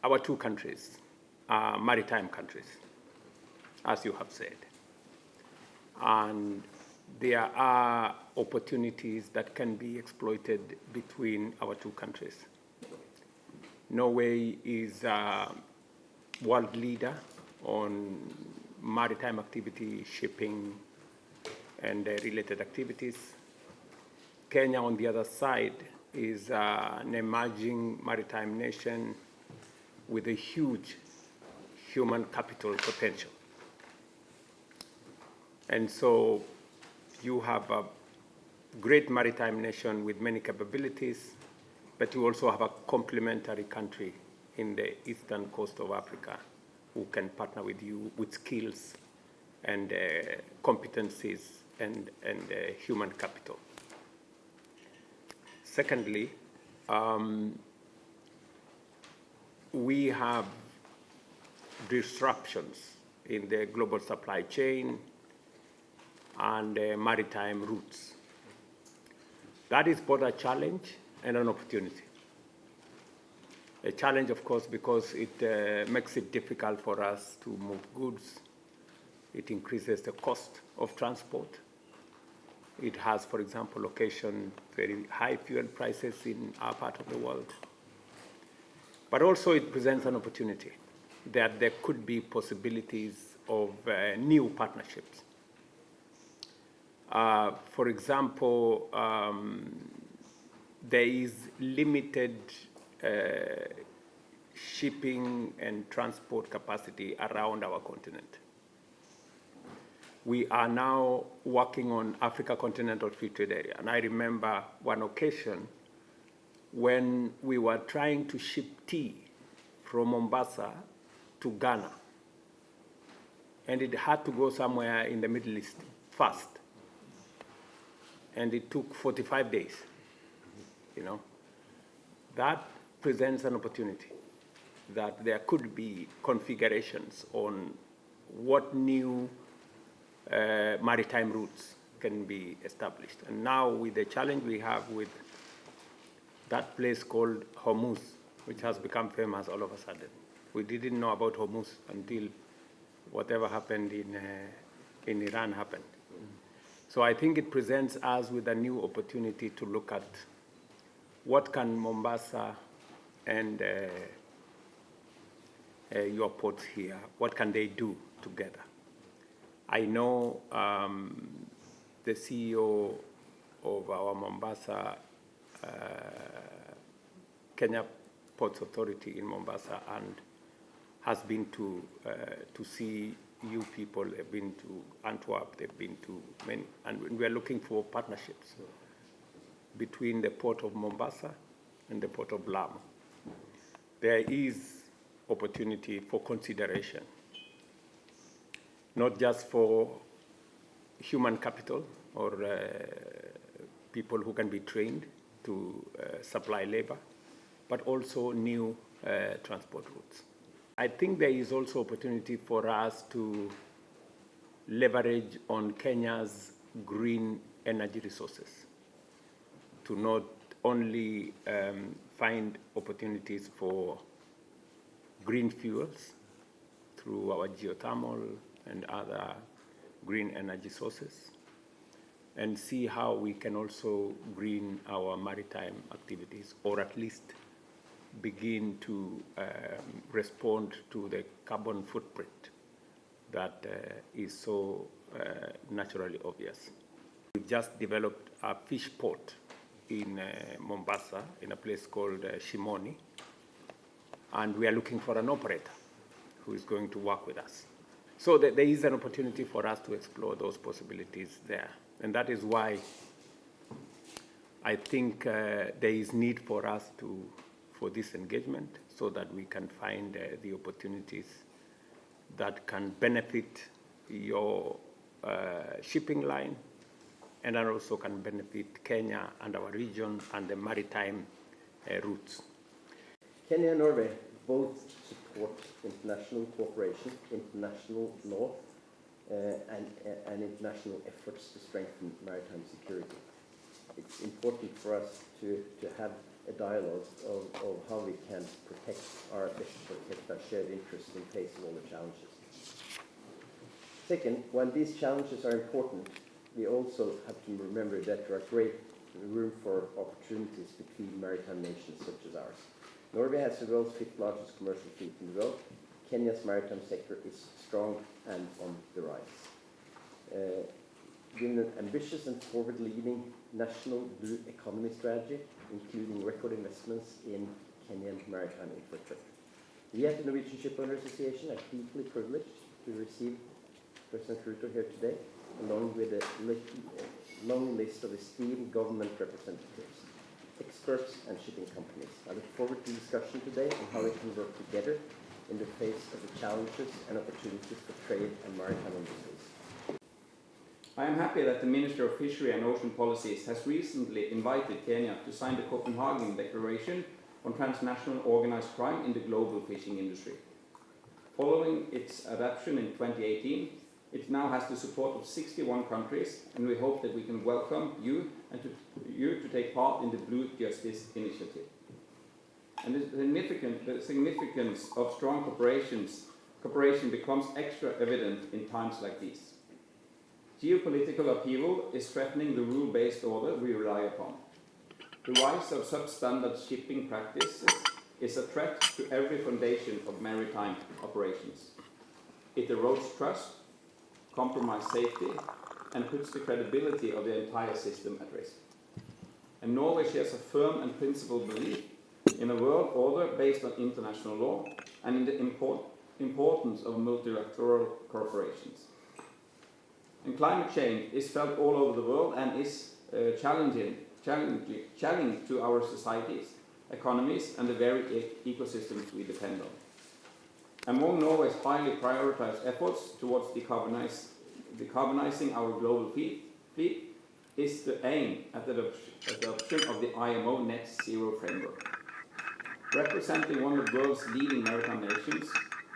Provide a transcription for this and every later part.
our two countries are maritime countries, as you have said. And there are opportunities that can be exploited between our two countries. Norway is a world leader on maritime activity, shipping, and related activities. Kenya, on the other side, is an emerging maritime nation with a huge human capital potential. And so you have a great maritime nation with many capabilities, but you also have a complementary country in the eastern coast of Africa who can partner with you with skills and competencies and human capital. Secondly, we have disruptions in the global supply chain and maritime routes. That is both a challenge and an opportunity. A challenge, of course, because it makes it difficult for us to move goods. It increases the cost of transport. It has, for example, occasioned very high fuel prices in our part of the world. But also it presents an opportunity that there could be possibilities of new partnerships. For example, there is limited shipping and transport capacity around our continent. We are now working on Africa Continental Free Trade Area. And I remember one occasion when we were trying to ship tea from Mombasa to Ghana. And it had to go somewhere in the Middle East fast. And it took 45 days, you know. That presents an opportunity that there could be configurations on what new maritime routes can be established. And now with the challenge we have with that place called Hormuz, which has become famous all of a sudden. We didn't know about Hormuz until whatever happened in Iran happened. So I think it presents us with a new opportunity to look at what can Mombasa and your ports here, what can they do together? I know the CEO of our Mombasa, Kenya Ports Authority in Mombasa, and has been to see you people. They've been to Antwerp, they've been to many, and we are looking for partnerships between the port of Mombasa and the port of Lamu. There is opportunity for consideration, not just for human capital or people who can be trained to supply labor, but also new transport routes. I think there is also opportunity for us to leverage on Kenya's green energy resources to not only find opportunities for green fuels through our geothermal and other green energy sources, and see how we can also green our maritime activities, or at least begin to respond to the carbon footprint that is so naturally obvious. We've just developed a fish port in Mombasa, in a place called Shimoni, and we are looking for an operator who is going to work with us. So there is an opportunity for us to explore those possibilities there. And that is why I think there is need for us for this engagement, so that we can find the opportunities that can benefit your shipping line, and that also can benefit Kenya and our region and the maritime routes. Kenya and Norway both support international cooperation, international law, and international efforts to strengthen maritime security. It's important for us to have a dialogue of how we can protect our shared interests in face of all the challenges. Second, while these challenges are important, we also have to remember that there are great room for opportunities between maritime nations such as ours. Norway has the world's 5th largest commercial fleet in the world. Kenya's maritime sector is strong and on the rise. Given an ambitious and forward-leaning national blue economy strategy, including record investments in Kenyan maritime infrastructure. We at the Norwegian Shipowners Association are deeply privileged to receive President Ruto here today, along with a long list of esteemed government representatives, experts and shipping companies. I look forward to discussion today on how we can work together in the face of the challenges and opportunities for trade and maritime industries. I am happy that the Minister of Fishery and Ocean Policies has recently invited Kenya to sign the Copenhagen Declaration on Transnational Organized Crime in the Global Fishing Industry. Following its adoption in 2018, it now has the support of 61 countries, and we hope that we can welcome you to take part in the Blue Justice Initiative. And the significance of strong cooperation becomes extra evident in times like these. Geopolitical upheaval is threatening the rule-based order we rely upon. The rise of substandard shipping practices is a threat to every foundation of maritime operations. It erodes trust, compromises safety, and puts the credibility of the entire system at risk. And Norway shares a firm and principled belief in a world order based on international law and in the importance of multilateral corporations. And climate change is felt all over the world and is challenging to our societies, economies, and the very ecosystems we depend on. Among Norway's highly prioritized efforts towards decarbonizing our global fleet is the aim at the adoption of the IMO Net Zero Framework. Representing one of the world's leading maritime nations,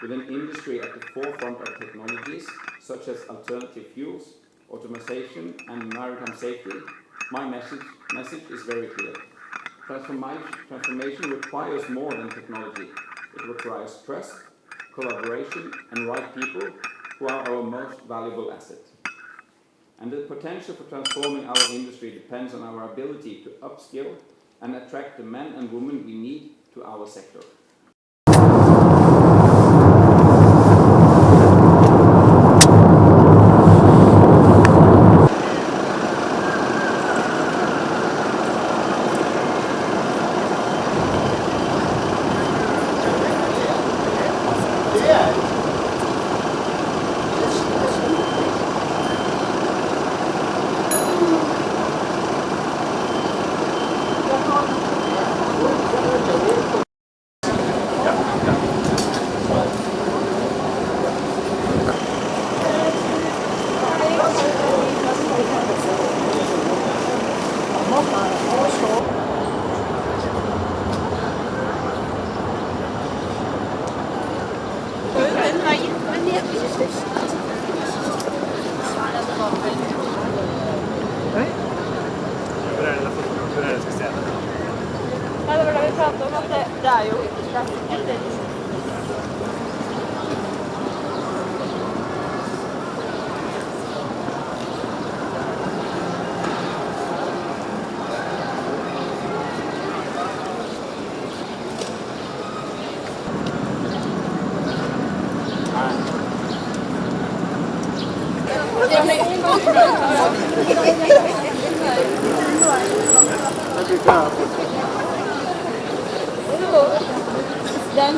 with an industry at the forefront of technologies such as alternative fuels, automation, and maritime safety, my message is very clear. Transformation requires more than technology. It requires trust, collaboration, and right people, who are our most valuable asset. And the potential for transforming our industry depends on our ability to upskill and attract the men and women we need to our sector. Dan